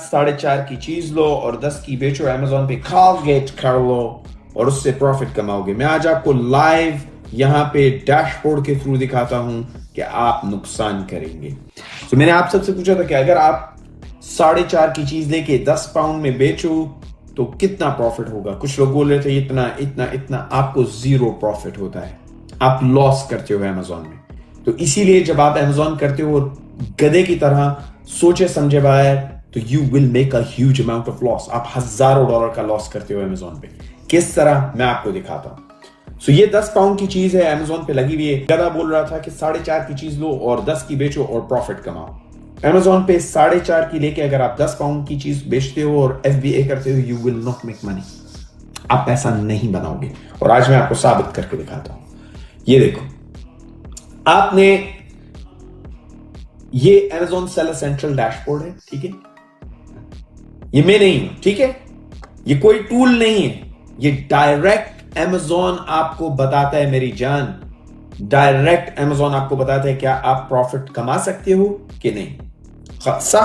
4.5 की चीज लो और 10 की बेचो अमेजोन पे, कॉलगेट कर लो और उससे प्रॉफिट कमाओगे। मैं आज आपको लाइव यहाँ पे डैशबोर्ड के थ्रू दिखाता हूं कि आप नुकसान करेंगे। तो मैंने आप सबसे पूछा था कि अगर आप 4.5 की चीज लेके 10 पाउंड में बेचो तो कितना प्रॉफिट होगा। कुछ लोग बोल रहे थे इतना इतना इतना। आपको जीरो प्रॉफिट होता है, आप लॉस करते हो अमेजोन में। तो इसीलिए जब आप अमेजोन करते हो और गधे की तरह सोचे समझे बगैर, तो you will make a huge amount of loss. आप हजारों डॉलर का लॉस करते हो अमेजोन पे। किस तरह, मैं आपको दिखाता हूं। सो ये 10 पाउंड की चीज है, अमेजोन पे लगी हुई है। गधा बोल रहा था कि 4.5 की चीज लो और 10 की बेचो और प्रॉफिट कमाओ। अमेजोन पे 4.5 की लेके अगर आप 10 पाउंड की चीज बेचते हो और FBA करते हो, you will not make money. आप पैसा नहीं बनाओगे। और आज मैं आपको साबित करके दिखाता हूं। ये देखो, आपने ये अमेजोन सेलर सेंट्रल डैशबोर्ड है, ठीक है। ये मैं नहीं हूं, ठीक है। ये कोई टूल नहीं है, ये डायरेक्ट अमेजोन आपको बताता है मेरी जान। डायरेक्ट अमेजोन आपको बताता है क्या आप प्रॉफिट कमा सकते हो कि नहीं। सा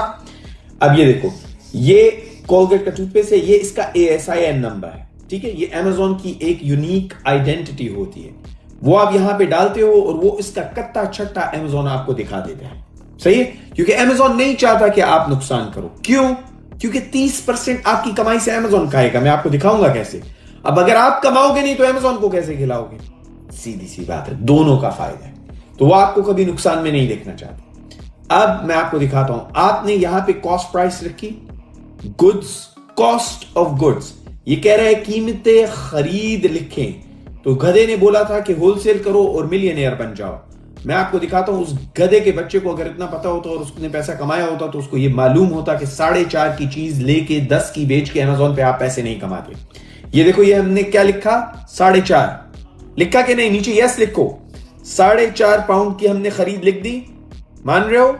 अब ये देखो, ये कोलगेट का टूथपेस्ट है, ये इसका ASIN नंबर है, ठीक है। ये अमेजोन की एक यूनिक आइडेंटिटी होती है, वो आप यहां पे डालते हो और वो इसका कट्टा छट्टा अमेजोन आपको दिखा देता है। सही है, क्योंकि अमेजोन नहीं चाहता कि आप नुकसान करो। क्यों? क्योंकि 30% आपकी कमाई से अमेजोन खाएगा। मैं आपको दिखाऊंगा कैसे। अब अगर आप कमाओगे नहीं तो अमेजोन को कैसे खिलाओगे? सीधी सी बात है, दोनों का फायदा है। तो वो आपको कभी नुकसान में नहीं देखना चाहते। अब मैं आपको दिखाता हूं। आपने यहां पे कॉस्ट प्राइस रखी, गुड्स, कॉस्ट ऑफ गुड्स। ये कह रहा है कीमतें खरीद लिखें। तो गधे ने बोला था कि होलसेल करो और मिलियनेयर बन जाओ। मैं आपको दिखाता हूं, उस गधे के बच्चे को अगर इतना पता होता और उसने पैसा कमाया होता तो उसको ये मालूम होता कि 4.5 की चीज लेके 10 की बेच के अमेजोन पे आप पैसे नहीं कमाते। ये देखो, ये हमने क्या लिखा, 4.5 लिखा कि नहीं? नीचे यस लिखो। 4.5 पाउंड की हमने खरीद लिख दी, मान रहे हो?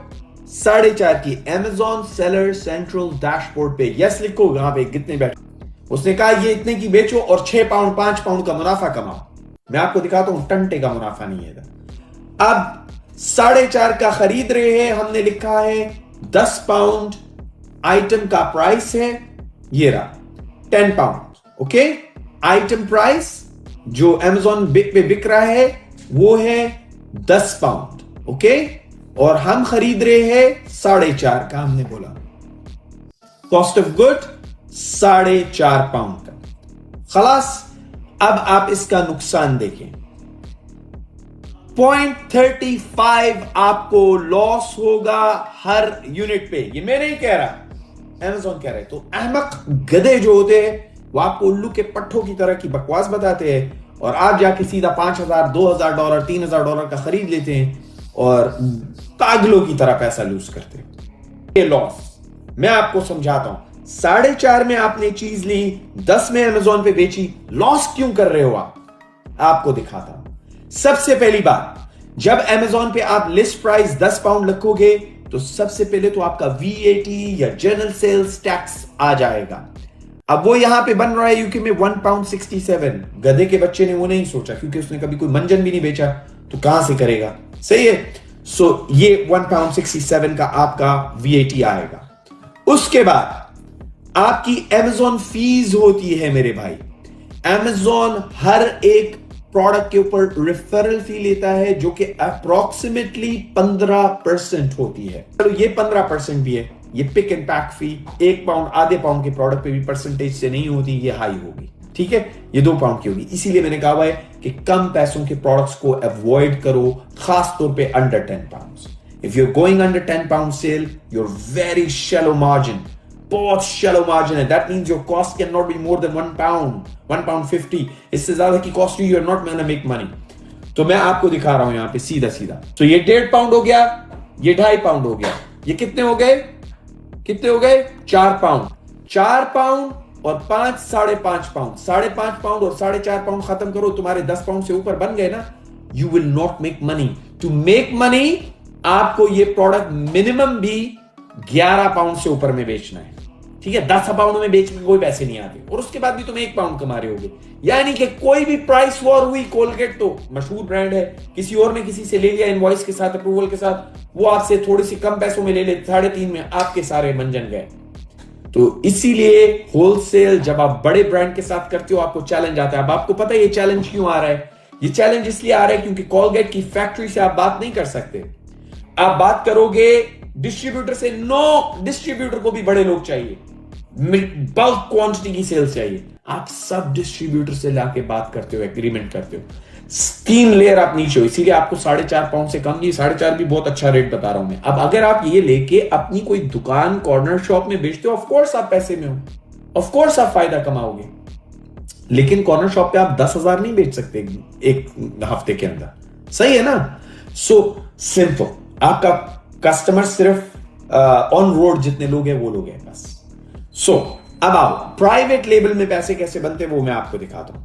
4.5 की अमेजोन सेलर सेंट्रल डैशबोर्ड पे यस लिखो। यहां पे कितने बैठे, उसने कहा ये इतने की बेचो और 6 पाउंड 5 पाउंड का मुनाफा कमाओ। मैं आपको दिखाता हूं, टंटे का मुनाफा नहीं है। अब 4.5 का खरीद रहे हैं, हमने लिखा है 10 पाउंड आइटम का प्राइस है, ये रहा 10 पाउंड। ओके, आइटम प्राइस जो अमेजोन पे बिक रहा है वो है 10 पाउंड। ओके, और हम खरीद रहे हैं 4.5 का। हमने बोला कॉस्ट ऑफ गुड 4.5 पाउंड का। खलास, अब आप इसका नुकसान देखें। 0.35 आपको लॉस होगा हर यूनिट पे। ये मैं नहीं कह रहा, अमेजोन कह रहे। तो अहमक गधे जो होते हैं वो आपको उल्लू के पट्टों की तरह की बकवास बताते हैं और आप जाके सीधा 5,000 2,000 डॉलर 3,000 डॉलर का खरीद लेते हैं और पागलों की तरह पैसा लूज करते हैं। ये लॉस मैं आपको समझाता हूं। 4.5 में आपने चीज ली, 10 में अमेजोन पे बेची, लॉस क्यों कर रहे हो आप? आपको दिखाता हूं। सबसे पहली बात, जब अमेजोन पे आप लिस्ट प्राइस 10 पाउंड रखोगे तो सबसे पहले तो आपका VAT या जनरल सेल्स टैक्स आ जाएगा। अब वो यहां पे बन रहा है यूके में 1 पाउंड 67। गधे के बच्चे ने वो नहीं सोचा, क्योंकि उसने कभी कोई मंजन भी नहीं बेचा, तो कहां से करेगा? सही है। सो ये 1 पाउंड 67 का आपका VAT आएगा। उसके बाद आपकी अमेजोन फीस होती है मेरे भाई। अमेजोन हर एक प्रोडक्ट के ऊपर रेफरल फी लेता है जो कि अप्रोक्सीमेटली 15% होती है। चलो ये 15% भी है। ये pick and pack fee 1 pound आधे पाउंड के प्रोडक्ट पे भी परसेंटेज से नहीं होती, ये हाई होगी, ठीक है। ये 2 पाउंड की होगी। इसीलिए मैंने कहा है कि कम पैसों के प्रोडक्ट्स को अवॉइड करो, खास तौर पे under 10 pound. If you are going under 10 pound sale, you're very shallow margin, बहुत शैलो मार्जिन है। That means your cost can not be more than 1 pound 1 pound 50। इससे ज्यादा की cost you are not gonna make money. तो मैं आपको दिखा रहा हूं यहां पे सीधा सीधा। तो ये 1.5 पाउंड हो गया, ये 2.5 पाउंड हो गया। ये कितने हो गए? कितने हो गए? 4 पाउंड। 4 पाउंड और 5 5.5 पाउंड। 5.5 पाउंड और 4.5 पाउंड खत्म करो, तुम्हारे 10 पाउंड से ऊपर बन गए ना। You will not make money. To make money आपको ये प्रोडक्ट मिनिमम भी 11 पाउंड से ऊपर में बेचना है, ठीक है। 10 पाउंड में बेच के कोई पैसे नहीं आते और उसके बाद भी तुम 1 पाउंड कमा रहे होगे। यानी कि कोई भी प्राइस वॉर हुई, कोलगेट तो मशहूर ब्रांड है, किसी और ने किसी से ले लिया इनवॉइस के साथ, अप्रूवल के साथ, वो आपसे थोड़ी सी कम पैसों में ले ले, 3.5 में आपके सारे मंजन गए। तो इसीलिए होलसेल जब आप बड़े ब्रांड के साथ करते हो आपको चैलेंज आता है। अब आपको पता है ये चैलेंज क्यों आ रहा है? ये चैलेंज इसलिए आ रहा है क्योंकि कोलगेट की फैक्ट्री से आप बात नहीं कर सकते। आप बात करोगे डिस्ट्रीब्यूटर से, नो, डिस्ट्रीब्यूटर को भी बड़े लोग चाहिए, बल्क क्वांटिटी की सेल्स चाहिए। आप सब डिस्ट्रीब्यूटर से लाके बात करते हो, एग्रीमेंट करते हो, 3 लेयर आप नीचे हो, इसीलिए आपको 4.5 पाउंड से कम नहीं, 4.5 भी बहुत अच्छा रेट बता रहा हूं मैं। अब अगर आप ये लेके अपनी कोई दुकान कॉर्नर शॉप में बेचते हो, ऑफकोर्स आप पैसे में हो, ऑफकोर्स आप फायदा कमाओगे, लेकिन कॉर्नर शॉप पे आप 10,000 नहीं बेच सकते एक हफ्ते के अंदर, सही है ना? सो सिंपल, आपका कस्टमर सिर्फ ऑन रोड जितने लोग हैं वो लोग हैं बस। सो अब आओ प्राइवेट लेबल में पैसे कैसे बनते हैं वो मैं आपको दिखाता हूं।